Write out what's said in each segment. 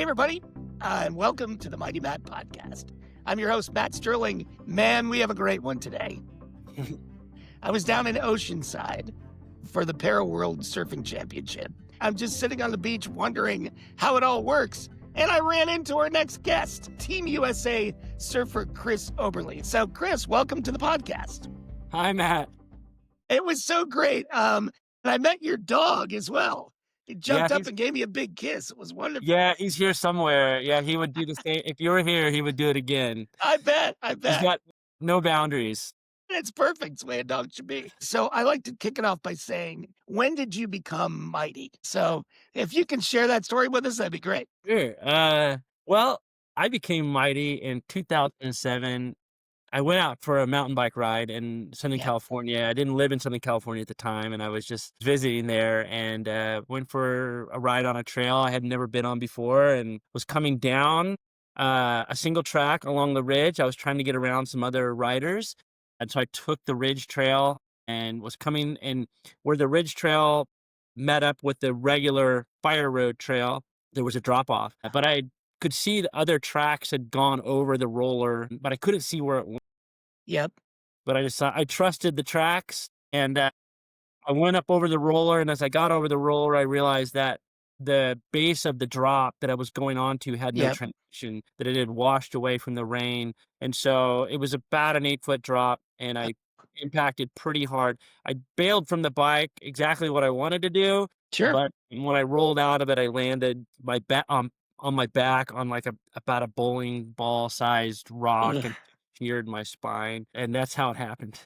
Hey, everybody, and welcome to the Mighty Matt Podcast. I'm your host, Matt Sterling. Man, we have a great one today. I was down in Oceanside for the Para World Surfing Championship. I'm just sitting on the beach wondering how it all works, and I ran into our next guest, Team USA surfer Chris Oberle. So, Chris, welcome to the podcast. Hi, Matt. It was so great. And I met your dog as well. He jumped up and gave me a big kiss. It was wonderful. Yeah, he's here somewhere. Yeah, he would do the same. If you were here, he would do it again. I bet. He's got no boundaries. It's perfect. It's the way a dog should be. So I like to kick it off by saying, when did you become mighty? So if you can share that story with us, that'd be great. Sure. Well, I became mighty in 2007. I went out for a mountain bike ride in Southern California. I didn't live in Southern California at the time, and I was just visiting there and went for a ride on a trail I had never been on before and was coming down a single track along the ridge. I was trying to get around some other riders. And so I took the ridge trail and was coming in where the ridge trail met up with the regular fire road trail. There was a drop off, but I could see the other tracks had gone over the roller, but I couldn't see where it went. Yep. But I trusted the tracks, and I went up over the roller. And as I got over the roller, I realized that the base of the drop that I was going on to had no transition, that it had washed away from the rain. And so it was about an 8-foot drop, and I impacted pretty hard. I bailed from the bike, exactly what I wanted to do. Sure. But when I rolled out of it, I landed my back on my back on like about a bowling ball sized rock and sheared my spine. And that's how it happened.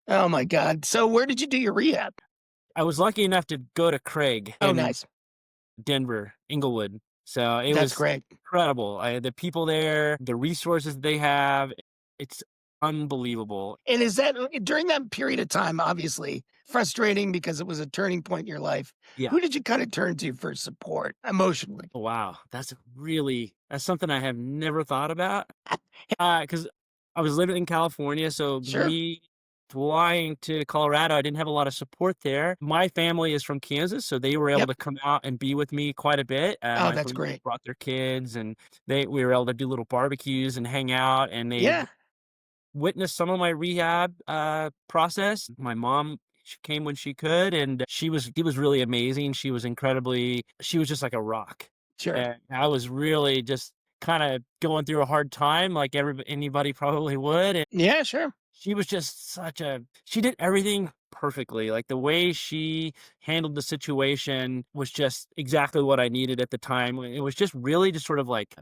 Oh my God. So where did you do your rehab? I was lucky enough to go to Craig Oh, in nice. Denver, Inglewood. So it That's was great. incredible. The people there, the resources they have, it's unbelievable. And is that during that period of time, obviously frustrating because it was a turning point in your life? Yeah. Who did you kind of turn to for support emotionally? Wow. That's something I have never thought about. Because I was living in California. So me flying to Colorado, I didn't have a lot of support there. My family is from Kansas, so they were able to come out and be with me quite a bit. Oh, that's great. Brought their kids, and we were able to do little barbecues and hang out, and they witnessed some of my rehab process. My mom, she came when she could, and she was really amazing. She was just like a rock. Sure. And I was really just kind of going through a hard time, like anybody probably would. And yeah, sure. she was just she did everything perfectly. Like the way she handled the situation was just exactly what I needed at the time. It was just really just sort of like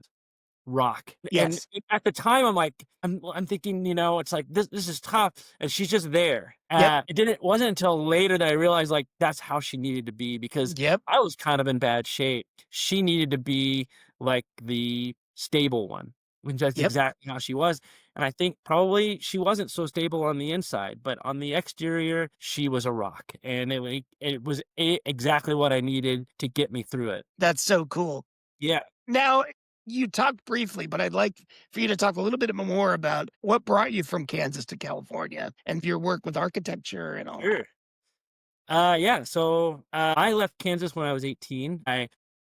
rock. Yes. And at the time I'm thinking, it's like this is tough. And she's just there. It wasn't until later that I realized like that's how she needed to be, because I was kind of in bad shape. She needed to be like the stable one, which that's exactly how she was. And I think probably she wasn't so stable on the inside, but on the exterior, she was a rock. And it was exactly what I needed to get me through it. That's so cool. Yeah. Now, you talked briefly, but I'd like for you to talk a little bit more about what brought you from Kansas to California and your work with architecture and all that. Yeah. So I left Kansas when I was 18. I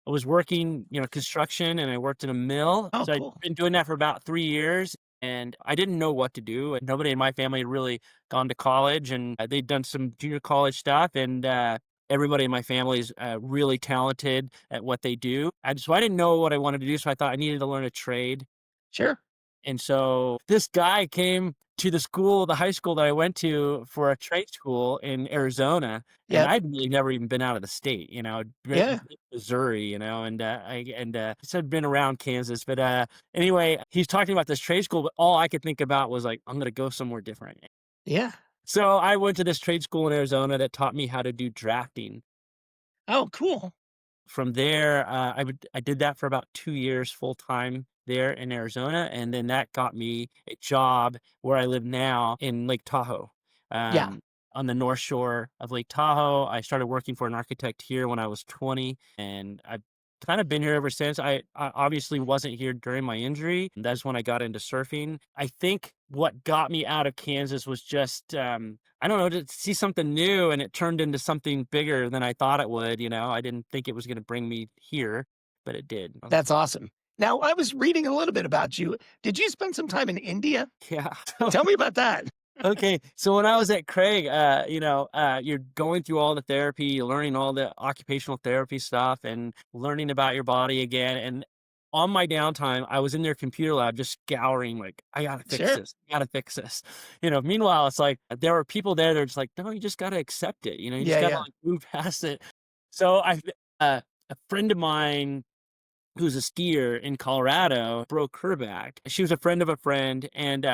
was working, construction, and I worked in a mill. Oh, so cool. I'd been doing that for about 3 years. And I didn't know what to do. Nobody in my family had really gone to college, and they'd done some junior college stuff. And everybody in my family is really talented at what they do. So I didn't know what I wanted to do. So I thought I needed to learn a trade. Sure. And so this guy came to the high school that I went to for a trade school in Arizona. And I'd really never even been out of the state, Missouri, and so I'd been around Kansas. But anyway, he's talking about this trade school, but all I could think about was like, I'm going to go somewhere different. Yeah. So I went to this trade school in Arizona that taught me how to do drafting. Oh, cool. From there, I did that for about 2 years full time there in Arizona, and then that got me a job where I live now in Lake Tahoe. On the north shore of Lake Tahoe. I started working for an architect here when I was 20, and I've kind of been here ever since. I obviously wasn't here during my injury. That's when I got into surfing. I think what got me out of Kansas was just, I don't know, to see something new, and it turned into something bigger than I thought it would. I didn't think it was going to bring me here. but it did. That's awesome. Now, I was reading a little bit about you. Did you spend some time in India? Yeah. Tell me about that. Okay, so when I was at Craig, you're going through all the therapy, you're learning all the occupational therapy stuff and learning about your body again. And on my downtime, I was in their computer lab just scouring, like, I gotta fix Sure. this, gotta fix this. Meanwhile, it's like there were people there that are just like, no, you just gotta accept it, you just Yeah, gotta yeah. like move past it. So a friend of mine who's a skier in Colorado, broke her back. She was a friend of a friend, and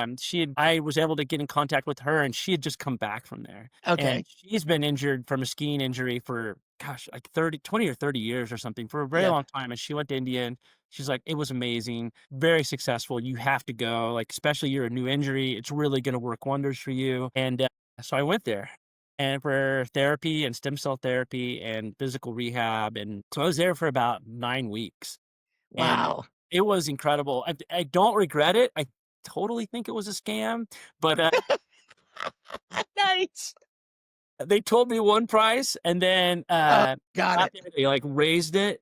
I was able to get in contact with her, and she had just come back from there. And Okay. she's been injured from a skiing injury for, gosh, like 20 or 30 years or something, for a very Yep. long time. And she went to India and she's like, it was amazing, very successful. You have to go, like, especially you're a new injury. It's really going to work wonders for you. And so I went there. And for therapy and stem cell therapy and physical rehab. And so I was there for about 9 weeks and Wow. it was incredible. I don't regret it. I totally think it was a scam, but, Nice. they told me one price and then, Oh, got got it. there, they, like, raised it,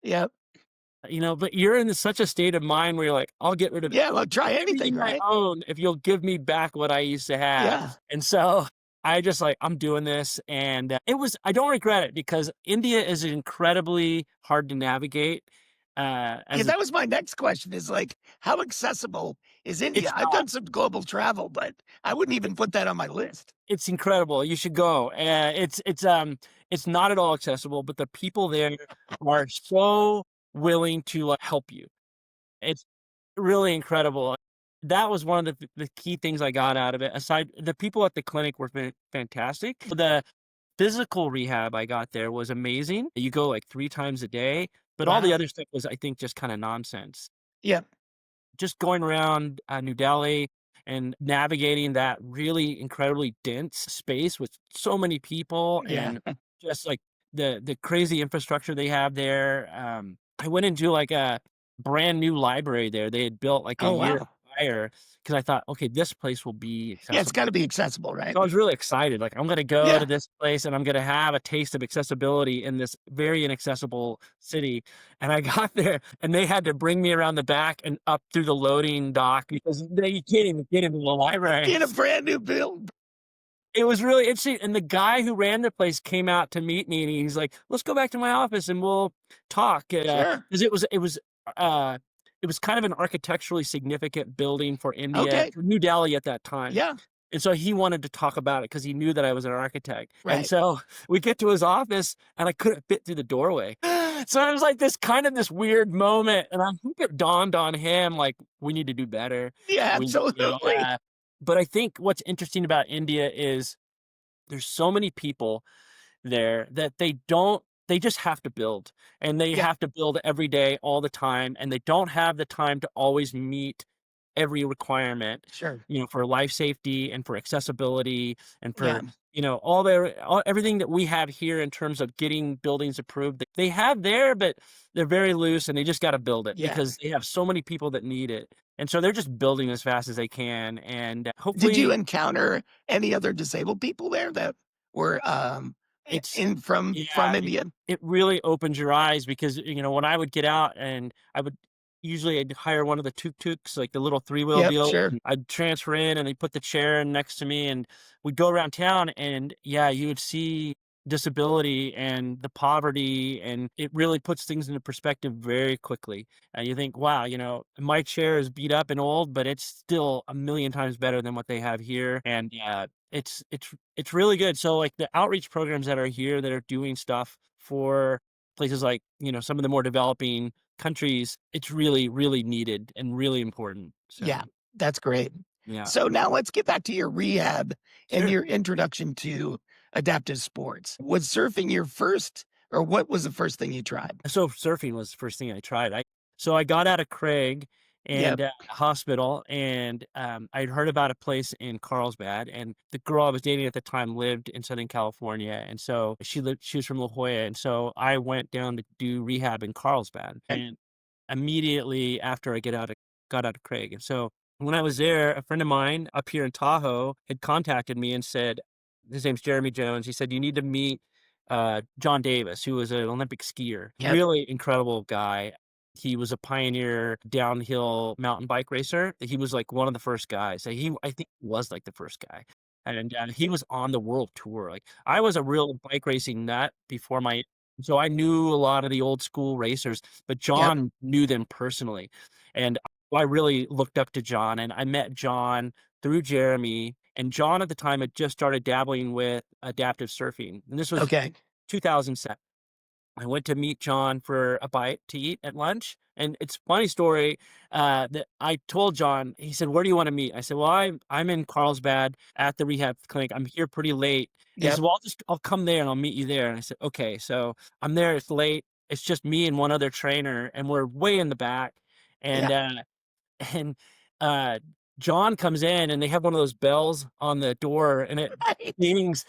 Yep. but you're in such a state of mind where you're like, "I'll get rid of Yeah, well, try anything, everything I right? own if you'll give me back what I used to have." Yeah. And so, I just like, "I'm doing this," and, I don't regret it because India is incredibly hard to navigate, Yeah, as a that was my next question is like, how accessible is India? it's I've done some global travel, but I wouldn't even put that on my list. It's incredible, you should go. It's not at all accessible, but the people there are so willing to, like, help you. It's really incredible. That was one of the key things I got out of it, aside the people at the clinic were fantastic. The physical rehab I got there was amazing. You go, like, 3 times a day, but all the Wow. other stuff was, I think, just kinda nonsense. Yep. Just going around, New Delhi and navigating that really incredibly dense space with so many people Yeah. and just, like, the crazy infrastructure they have there, I went into, like, a brand new library there they had built, like, a Oh, year wow. prior because I thought, "Okay, this place will be Yeah, it's accessible." gotta be accessible, right? So I was really excited, like, I'm gonna go to Yeah. this place and I'm gonna have a taste of accessibility in this very inaccessible city, and I got there, and they had to bring me around the back and up through the loading dock because you can't even get into the library. In a brand new build. It was really interesting, and the guy who ran the place came out to meet me, and he's like, "Let's go back to my office and we'll talk," 'cause Sure. uh, it was kind of an architecturally significant building for India Okay. for New Delhi at that time. Yeah. And so he wanted to talk about it because he knew that I was an architect. And Right. so we get to his office and I couldn't fit through the doorway. So it was like this weird moment. And I think it dawned on him, like, we need to do better. Yeah, We, absolutely. but I think what's interesting about India is there's so many people there that they just have to build and they Yeah, have to build every day all the time and they don't have the time to always meet every requirement sure. for life safety and for accessibility and Yeah. for everything that we have here in terms of getting buildings approved they have there, but they're very loose and they just got to build it Yeah. because they have so many people that need it, and so they're just building as fast as they can and Did you hopefully encounter any other disabled people there that were, it's in from yeah, India? it really opens your eyes because, when I would get out and I'd hire one of the tuk-tuks, like the little three-wheel Yep, deal, sure. and I'd transfer in and they'd put the chair in next to me and we'd go around town and, yeah, you would see disability and the poverty, and it really puts things into perspective very quickly. And you think, "Wow, my chair is beat up and old, but it's still a million times better than what they have here." And, yeah, it's really good. So, like, the outreach programs that are here that are doing stuff for places like, some of the more developing countries, it's really, really needed and really important. Yeah, So, that's great. yeah. So now let's get back to your rehab and Sure. your introduction to adaptive sports. Was surfing your first or what was the first thing you tried? So surfing was the first thing I tried. I got out of Craig Yep. and hospital, and I'd heard about a place in Carlsbad, and the girl I was dating at the time lived in Southern California, and so she was from La Jolla, and so I went down to do rehab in Carlsbad, Okay. and immediately after I got out of Craig, and so when I was there, a friend of mine up here in Tahoe had contacted me and said, his name's Jeremy Jones. He said, "You need to meet John Davis, who was an Olympic skier. Yep. Really incredible guy. He was a pioneer downhill mountain bike racer. He was like one of the first guys. I think he was like the first guy. And he was on the world tour. Like I was a real bike racing nut before my, so I knew a lot of the old school racers, but Yep. John knew them personally. And I really looked up to John, and I met John through Jeremy. And John at the time had just started dabbling with adaptive surfing. And this was Okay. 2007. I went to meet John for a bite to eat at lunch, and it's a funny story, that I told John, he said, "Where do you wanna meet?" I said, "Well, I'm in Carlsbad at the rehab clinic. I'm here pretty late." And he Yep. said, "Well, I'll come there and I'll meet you there." And I said, "Okay." So I'm there, it's late, it's just me and one other trainer, and we're way in the back, and, Yeah. and, uh, John comes in, and they have one of those bells on the door, and it Right. dings,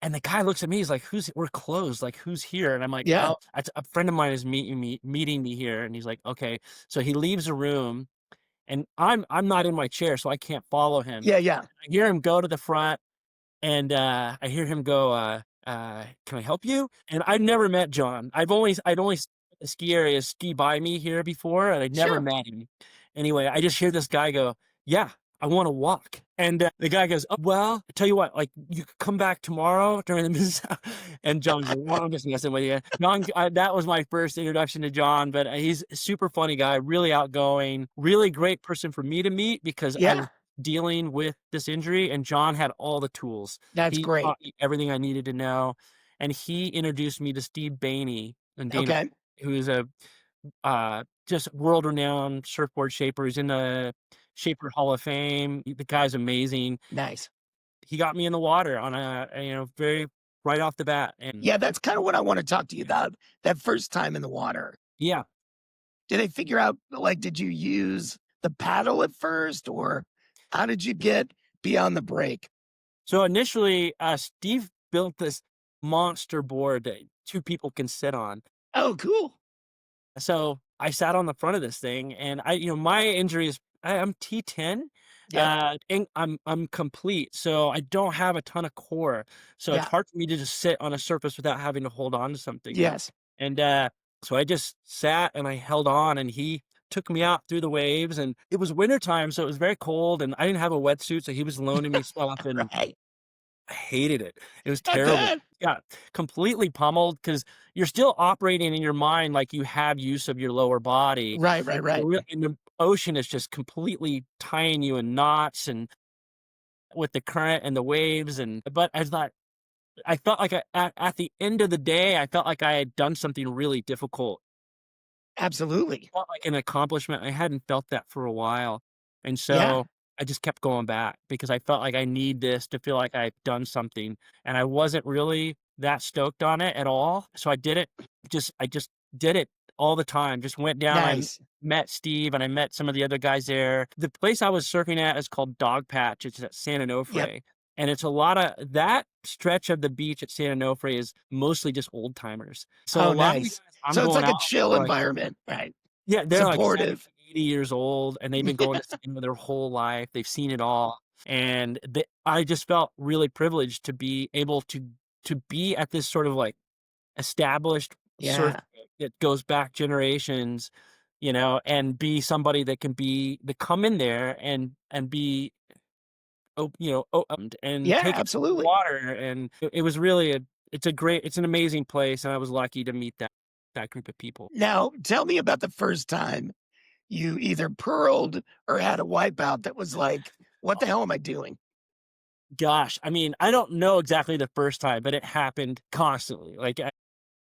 and the guy looks at me, he's like, "We're closed, like, who's here?" And I'm like, Yeah. "Oh, a friend of mine is meeting me here." And he's like, "Okay." So he leaves the room, and I'm not in my chair, so I can't follow him. Yeah. Yeah. I hear him go to the front, and, I hear him go, "Can I help you?" And I've never met John. I'd only s the ski area ski by me here before, and I'd never Sure. met him. Anyway, I just hear this guy go, "Yeah, I wanna walk." And, the guy goes, "Oh, well, I tell you what, like, you could come back tomorrow during the business hou." And John's like, "Well, I'm just messing with you." John that was my first introduction to John, but, he's a super funny guy, really outgoing, really great person for me to meet because I was Yeah. dealing with this injury, and John had all the tools. That's He great. taught me everything I needed to know, and he introduced me to Steve Bainey and Dana, Okay. who is a, just world-renowned surfboard shaper. He's in the Shaper Hall of Fame. The guy's amazing. Nice. He got me in the water on very right off the bat, and Yeah. That's kind of what I want to talk to you about. That first time in the water. yeah. Did they figure out, like, did you use the paddle at first, or how did you get beyond the break? So initially, Steve built this monster board that 2 people can sit on. Oh, cool. So I sat on the front of this thing, and my injury is I'm T10, Yep. and I'm complete, so I don't have a ton of core. So it's Yeah. hard for me to just sit on a surface without having to hold on to something. Yes. And so I just sat and I held on, and he took me out through the waves. And it was wintertime, so it was very cold, and I didn't have a wetsuit, so he was loaning me stuff, and Right. I hated it. It was I terrible. bet. Yeah, completely pummeled because you're still operating in your mind like you have use of your lower body. Right. Right. Right. And the ocean is just completely tying you in knots and with the current and the waves. And but I felt like at the end of the day, I felt like I had done something really difficult. Absolutely. Felt like an accomplishment. I hadn't felt that for a while. And Yeah. so I just kept going back because I felt like I need this to feel like I've done something. And I wasn't really that stoked on it at all. So I did it. I just did it all the time. Just went down. Nice. Met Steve and I met some of the other guys there. The place I was surfing at is called Dog Patch. It's at San Yep. Onofre. And it's a lot of that stretch of the beach at San Onofre is mostly just old timers. So a Oh, lot of the guys nice. I'm So it's going like a out chill for, like, environment, right? yeah, they're like 70, Supportive. 80 years old, and they've been going to cinema their whole life. They've seen it all, and I just felt really privileged to be able to be at this sort of like established surf Yeah. that goes back generations, and be somebody that can come in there and be opened and Yeah. take it to the Absolutely. water, and it was really it's an amazing place, and I was lucky to meet that group of people. Now, tell me about the first time you either pearled or had a wipeout that was like, what the hell am I doing? Gosh, I mean, I don't know exactly the first time, but it happened constantly.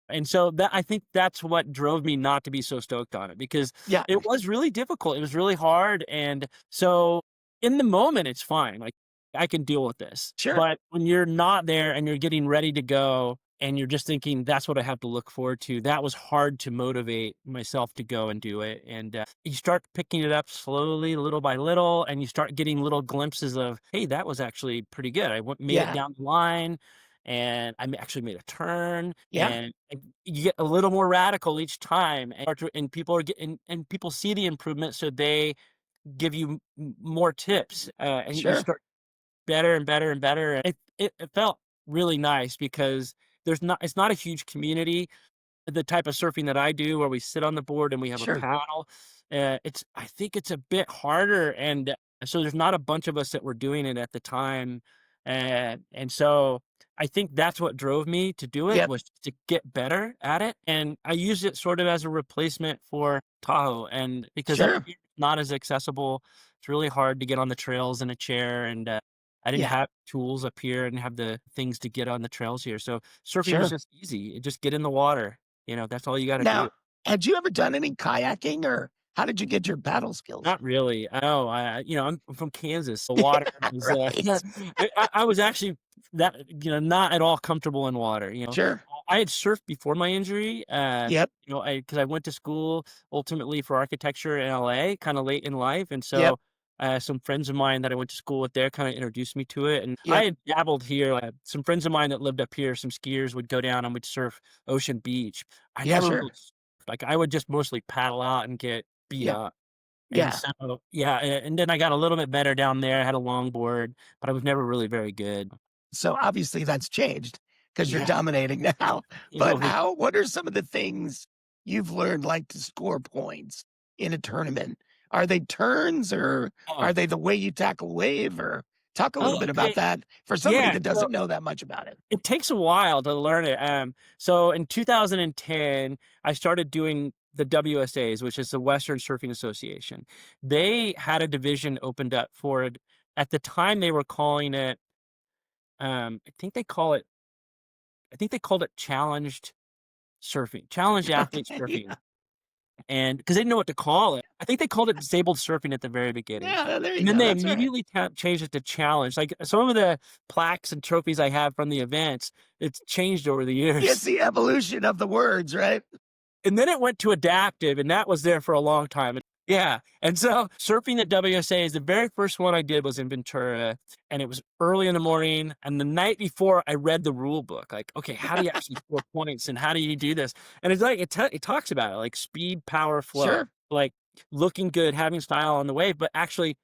And so that I think that's what drove me not to be so stoked on it because Yeah. it was really difficult. It was really hard. And so in the moment, it's fine. Like I can deal with this. Sure. But when you're not there and you're getting ready to go and you're just thinking, that's what I have to look forward to, that was hard to motivate myself to go and do it. And you start picking it up slowly, little by little, and you start getting little glimpses of, hey, that was actually pretty good. Made it Yeah. down the line and actually made a turn, Yeah. and you get a little more radical each time, and people are getting and people see the improvement, so they give you more tips, and you Sure. start better and better and better. It felt really nice because it's not a huge community. The type of surfing that I do where we sit on the board and we have a Sure. paddle, I think it's a bit harder, and so there's not a bunch of us that were doing it at the time, and so I think that's what drove me to do it Yep. was to get better at it, and I use it sort of as a replacement for Tahoe, and because up Sure. here it's not as accessible, it's really hard to get on the trails in a chair, and I didn't Yeah. have tools up here. I didn't have the things to get on the trails here, so surfing was Sure. just easy. Just get in the water. That's all you gotta do. Now, had you ever done any kayaking, or how did you get your paddle skills? Not really. Oh, I'm from Kansas. The Yeah, water is, right. I was actually not at all comfortable in water, Sure. I had surfed before my injury, Yep. because I went to school ultimately for architecture in LA kinda late in life, and Yep. so, some friends of mine that I went to school with there kinda introduced me to it, and I Yep. had dabbled here, some friends of mine that lived up here, some skiers would go down and we'd surf Ocean Beach. I Yeah, never sure. really s like, I would just mostly paddle out and get beat Yep. up. And Yeah. so yeah, and then I got a little bit better down there, I had a longboard, but I was never really very good. So obviously that's changed because you're Yeah, dominating now. But oh, yeah. what are some of the things you've learned like to score points in a tournament? Are they turns, or are Oh, they the way you tackle wave, or talk a little bit about okay. that for somebody Yeah, that so doesn't know that much about it? it takes a while to learn it, so in 2010, I started doing the WSAs, which is the Western Surfing Association. They had a division opened up for it. At the time, they were calling it, I think they called it challenged athlete surfing. Yeah. And because they didn't know what to call it. I think they called it disabled surfing at the very beginning. Yeah, there you And then go. they That's right. immediately changed it to challenge. Like some of the plaques and trophies I have from the events, it's changed over the It's years. the evolution of the words, right? And then it went to adaptive, and that was there for a long time. Yeah. And so surfing at WSA is the very first one I did was in Ventura, and it was early in the morning. And the night before, I read the rule book. Like, okay, how do you actually score points, and how do you do this? And it's like it talks about it, like speed, power, flow, Sure. like looking good, having style on the wave, but actually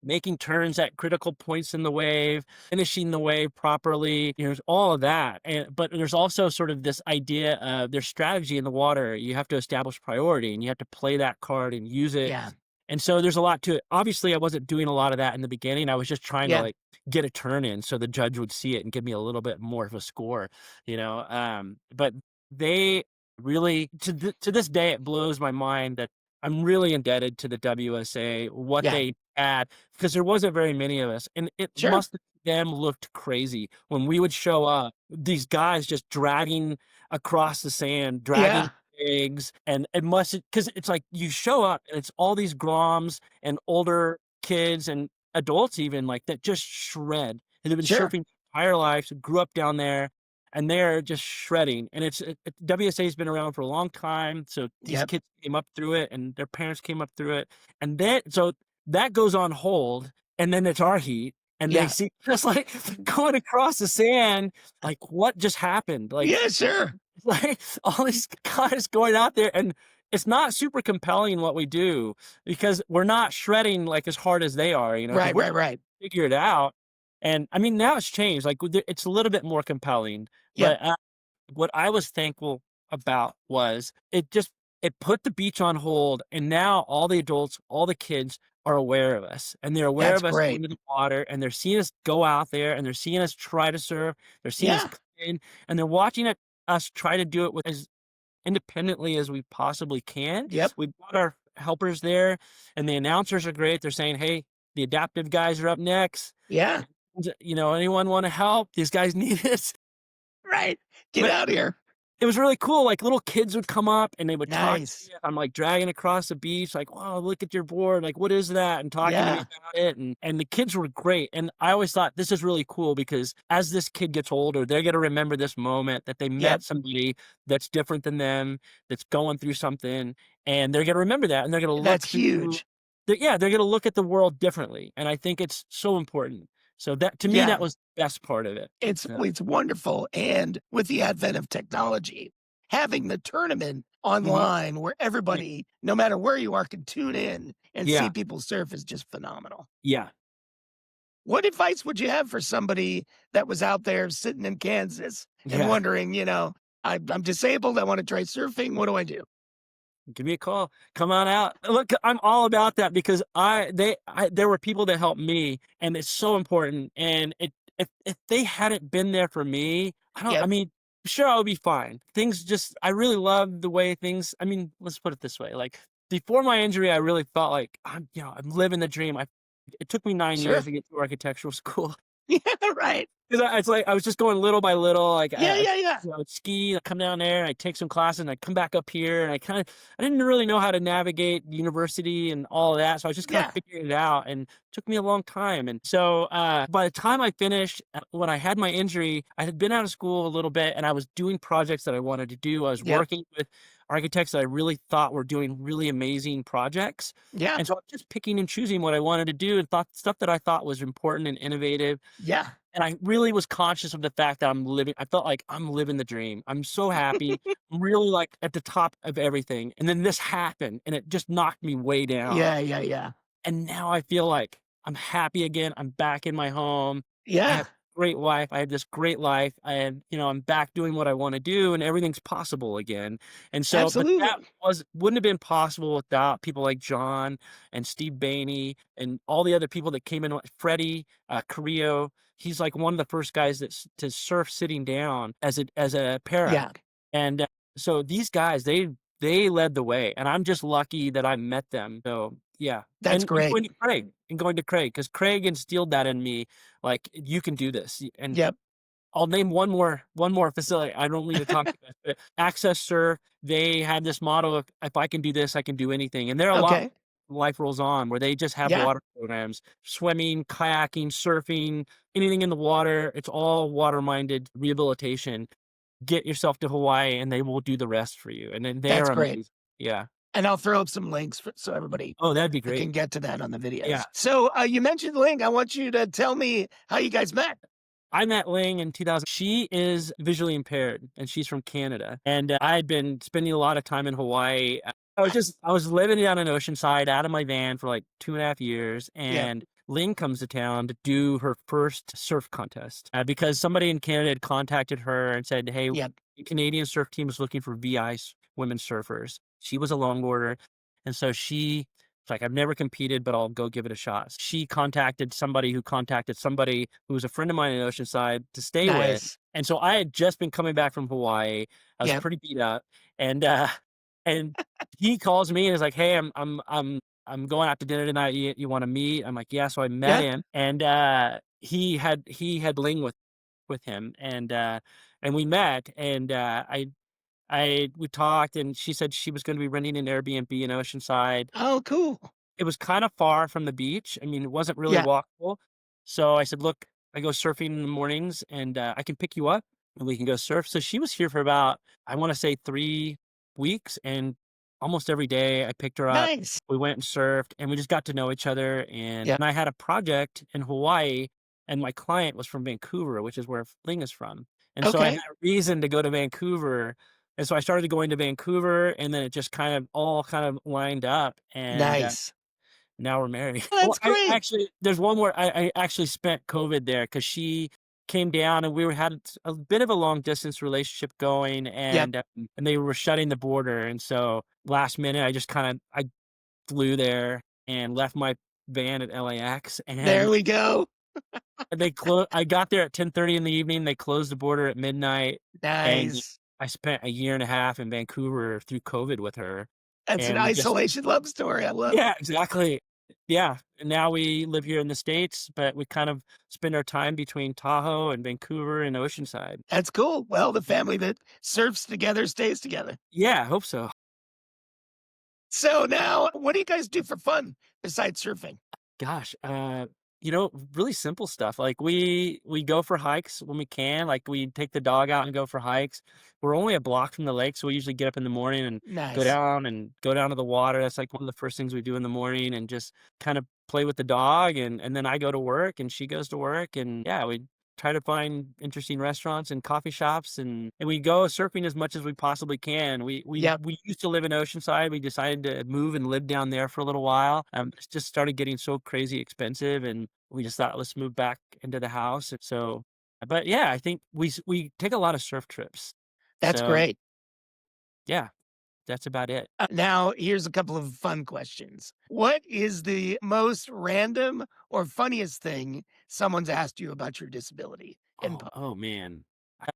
making turns at critical points in the wave, finishing the wave properly, there's all of that. But there's also sort of this idea of there's strategy in the water. You have to establish priority and you have to play that card and use it. Yeah. And so there's a lot to it. Obviously, I wasn't doing a lot of that in the beginning. I was just trying to Yeah. like get a turn in so the judge would see it and give me a little bit more of a score, But they really to this day it blows my mind that I'm really indebted to the WSA, what Yeah. they had, because there wasn't very many of us, and it Sure. must have them looked crazy when we would show up, these guys just dragging across the sand, dragging Yeah. eggs, and it must because it's like you show up and it's all these groms and older kids and adults even, like, that just shred, and they've been Sure. surfing their entire lives, grew up down there, and they're just shredding, and WSA's been around for a long time, so these Yep. kids came up through it, and their parents came up through it, and then so that goes on hold, and then it's our heat, and they Yeah. see us, like, going across the sand, like, "What just happened?" Yeah, sure. Like, all these guys going out there, and it's not super compelling what we do because we're not shredding, like, as hard as they are, because Right, we're right, right. figure it out, and, I mean, now it's changed, like, it's a little bit more compelling, Yep. but, what I was thankful about was it put the beach on hold, and now all the adults, all the kids are aware of us, and they're aware That's of us great. going to the water, and they're seeing us go out there, and they're seeing us try to surf, they're seeing us Yeah. come in, and they're watching us try to do it with as independently as we possibly can. Yep. We brought our helpers there, and the announcers are great. They're saying, "Hey, the adaptive guys are up next. Yeah. Anyone wanna help? These guys need it." Right. Get But out here. it was really cool, like, little kids would come up and they would talk to Nice. me. I'm, like, dragging across the beach, like, "Wow, look at your board, like, what is that?" And talking to me Yeah. about it, and the kids were great, and I always thought, "This is really cool," because as this kid gets older, they're gonna remember this moment that they Yep. met somebody that's different than them, that's going through something, and they're gonna remember that, and they're gonna That's look through huge. they're gonna look at the world differently, and I think it's so important. So that to me, Yeah. that was the best part of it. Yeah. It's wonderful. And with the advent of technology, having the tournament Mhm. online where Yeah. everybody, no matter where you are, can tune in and see Yeah. people surf is just phenomenal. Yeah. What advice would you have for somebody that was out there sitting in Kansas and Yeah. wondering, I'm disabled. I want to try surfing. What do I do? Give me a call. Come on out. Look, I'm all about that because there were people that helped me, and it's so important. And if they hadn't been there for me, I Yep. mean, sure, I would be fine. Things just, I really love the way things, I mean, let's put it this way. Like before my injury, I really felt like I'm living the dream. It took me 9 years Sure. to get through architectural school. Yeah. Right. 'Cause it's like I was just going little by little, like, Yeah. Yeah. Yeah. I would ski, I'd come down there, and I'd take some classes, and I'd come back up here, and I didn't really know how to navigate university and all of that, so I was just kinda Yeah. figuring it out, and it took me a long time, and so, by the time I finished, when I had my injury, I had been out of school a little bit, and I was doing projects that I wanted to do. I was Yep. working with architects that I really thought were doing really amazing projects, Yeah. and so I was just picking and choosing what I wanted to do and thought stuff that I thought was important and innovative, Yeah. and I really was conscious of the fact that I felt like I'm living the dream. I'm so happy. I'm really like at the top of everything. And then this happened and it just knocked me way down. Yeah. Yeah. Yeah. And now I feel like I'm happy again. I'm back in my home. I Yeah. have a great wife. I have this great life. And, I'm back doing what I want to do and everything's possible again. And so, but that Absolutely. wouldn't have been possible without people like John and Steve Bainey and all the other people that came in, like Freddie, Carrillo. He's like one of the first guys to surf sitting down as a Yeah. parak. And so these guys, they led the way, and I'm just lucky that I met them. So yeah, That's and great. going to Craig, because Craig instilled that in me, like, "You can do this." And Yep. I'll name one more facility. I don't need to talk about it, but Access Surf, they have this motto of, "If I can do this, I can do anything." And there are a lot Okay. Life Rolls On, where they just have Yeah. water programs, swimming, kayaking, surfing, anything in the water. It's all water-minded rehabilitation. Get yourself to Hawaii, and they will do the rest for you, and then they That's are great. amazing. Yeah. And I'll throw up some links so everybody Oh, that'd be great. can get to that on the videos. Yeah. So you mentioned Ling. I want you to tell me how you guys met. I met Ling in 2000. She is visually impaired, and she's from Canada, and, I had been spending a lot of time in Hawaii. I was living down in Oceanside out of my van for, like, 2.5 years, Yep. and Ling comes to town to do her first surf contest, because somebody in Canada had contacted her and said, "Hey, Yep. the Canadian surf team is looking for women surfers." She was a longboarder, and so she was like, "I've never competed, but I'll go give it a shot." She contacted somebody who was a friend of mine in Oceanside to stay with, Nice. and so I had just been coming back from Hawaii. I was Yep. pretty beat up, and, and he calls me and is like, "Hey, I'm going out to dinner tonight. You wanna meet?" I'm like, "Yeah." So I met Yeah. him, and, he had Ling with him, and we met, and, we talked, and she said she was gonna be renting an Airbnb in Oceanside. Oh, cool. It was kinda far from the beach. I mean, it wasn't really Yeah. walkable. So I said, "Look, I go surfing in the mornings, and, I can pick you up, and we can go surf." So she was here for about, I wanna say, 3 weeks, and almost every day I picked her up. Nice. We went and surfed, and we just got to know each other, and Yeah. I had a project in Hawaii, and my client was from Vancouver, which is where Ling is from. And so I had Okay. a reason to go to Vancouver, and so I started going to Vancouver, and then it just kind of lined up, and, Nice. now we're married. Well, That's I great. actually there's one more. I actually spent COVID there because she came down, and had a bit of a long distance relationship going, Yep. and they were shutting the border, and so last minute, I flew there and left my van at LAX, There and we go. I got there at 10:30 in the evening. They closed the border at midnight, and Nice. I spent a year and a half in Vancouver through COVID with her, That's an and we just isolation love story. I love it. yeah, exactly. Yeah, and now we live here in the States, but we kind of spend our time between Tahoe and Vancouver and Oceanside. That's cool. Well, the family that surfs together stays together. Yeah, I hope so. So now, what do you guys do for fun besides surfing? Gosh, really simple stuff. Like we go for hikes when we can. Like we take the dog out and go for hikes. We're only a block from the lake, so we usually get up in the morning and Nice. go down to the water. That's like one of the first things we do in the morning, and just kind of play with the dog, and then I go to work and she goes to work, and yeah, we try to find interesting restaurants and coffee shops, and we go surfing as much as we possibly can. Yep. We used to live in Oceanside. We decided to move and live down there for a little while. It just started getting so crazy expensive, and we just thought, let's move back into the house. And so, but yeah, I think we take a lot of surf trips. That's So great. yeah, that's about it. Now, here's a couple of fun questions. What is the most random or funniest thing someone's asked you about your disability in public? Oh man.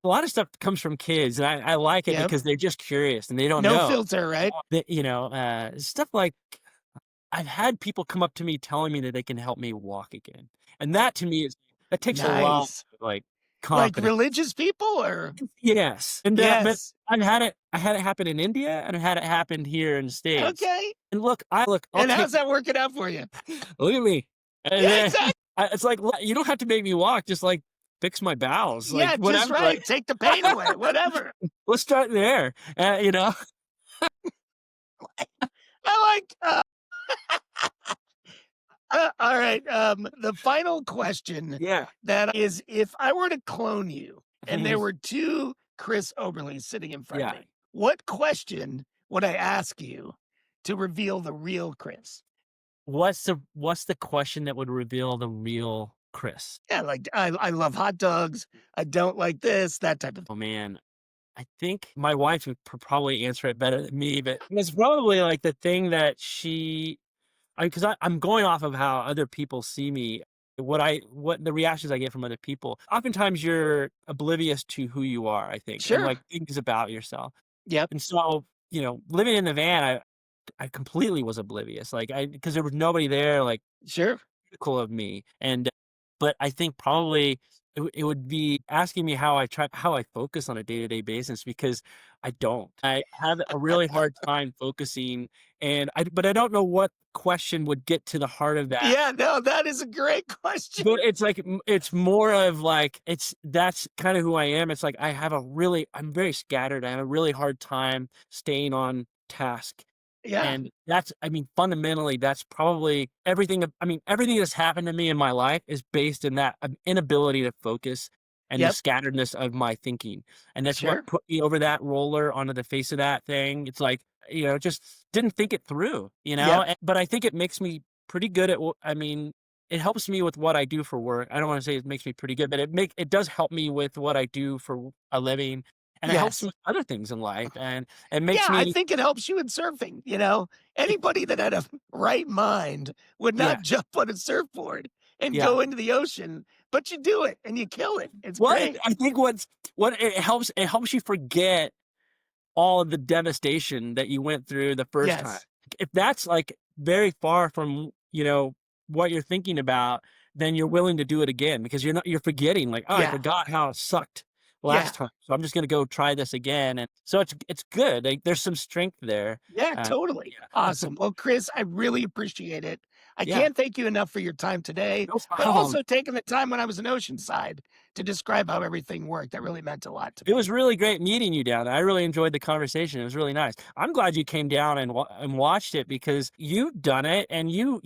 A lot of stuff comes from kids, and I like it Yep. because they're just curious and they don't No know. filter, right? Stuff like I've had people come up to me telling me that they can help me walk again. And that to me is that takes a lot Nice. of like Like confidence. religious people or? Yes. And but Yes. I had it happen in India and I had it happen here in the States. Okay. And I'll And take how's that working out for you? look at me. And Yeah, then exactly. it's like you don't have to make me walk, just like fix my bowels. Like Yeah, just whatever. right. Like Take the pain away, whatever. let's start there. I like, all right. The final question Yeah. that is if I were to clone you and there Mhm. were two Chris Oberles sitting in front of Yeah. me, what question would I ask you to reveal the real Chris? What's the question that would reveal the real Chris? Yeah, like I love hot dogs. I don't like this, that type of Oh man, I think my wife would probably answer it better than me, but it's probably like the thing that because I'm going off of how other people see me, what the reactions I get from other people. Oftentimes you're oblivious to who you are, I think, and Sure. like things about yourself. Yep. And so, living in the van, I completely was oblivious. Like because there was nobody there, like Sure. critical of me. And but I think probably it would be asking me how I focus on a day-to-day basis because I don't. I have a really hard time focusing but I don't know what question would get to the heart of that. Yeah, no, that is a great question. But it's like it's more of like that's kind of who I am. It's like I'm very scattered. I have a really hard time staying on task. Yeah. And fundamentally, that's probably everything that's happened to me in my life is based in that inability to focus and the Yep. scatteredness of my thinking. And that's what Sure. put me over that roller onto the face of that thing. It's like, just didn't think it through, Yep. But I think it makes me pretty good it helps me with what I do for work. I don't want to say it makes me pretty good, but it does help me with what I do for a living. And it helps me Yes. with other things in life. And it Yeah, makes I me, think it helps you in surfing. Anybody that had a right mind would yeah. not jump on a surfboard and Yeah. go into the ocean, but you do it and you kill it. It's Well, great. I think what it helps you forget all of the devastation that you went through the first time. Yes. If that's like very far from, what you're thinking about, then you're willing to do it again because you're forgetting like, oh, I Yeah. forgot how it sucked Yeah. last time. So I'm just gonna go try this again. And so it's good. Like, there's some strength there. Yeah, Uh, totally. yeah. Awesome. Well, Chris, I really appreciate it. I Yeah. can't thank you enough for your time today, No but problem. also taking the time when I was in Oceanside to describe how everything worked. That really meant a lot to It me. was really great meeting you down there. I really enjoyed the conversation. It was really nice. I'm glad you came down and watched it because you've done it and you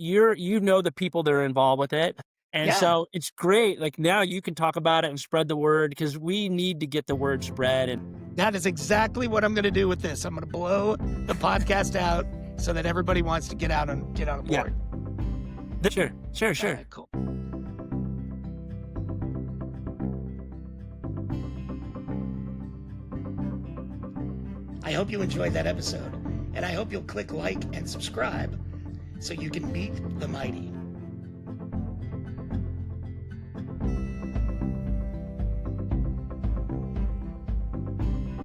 know the people that are involved with it. And Yeah, so it's great. Like now you can talk about it and spread the word because we need to get the word spread. And that is exactly what I'm going to do with this. I'm going to blow the podcast out so that everybody wants to get on yeah, board. sure. All Sure. right, cool. I hope you enjoyed that episode, and I hope you'll click like and subscribe so you can meet the mighty.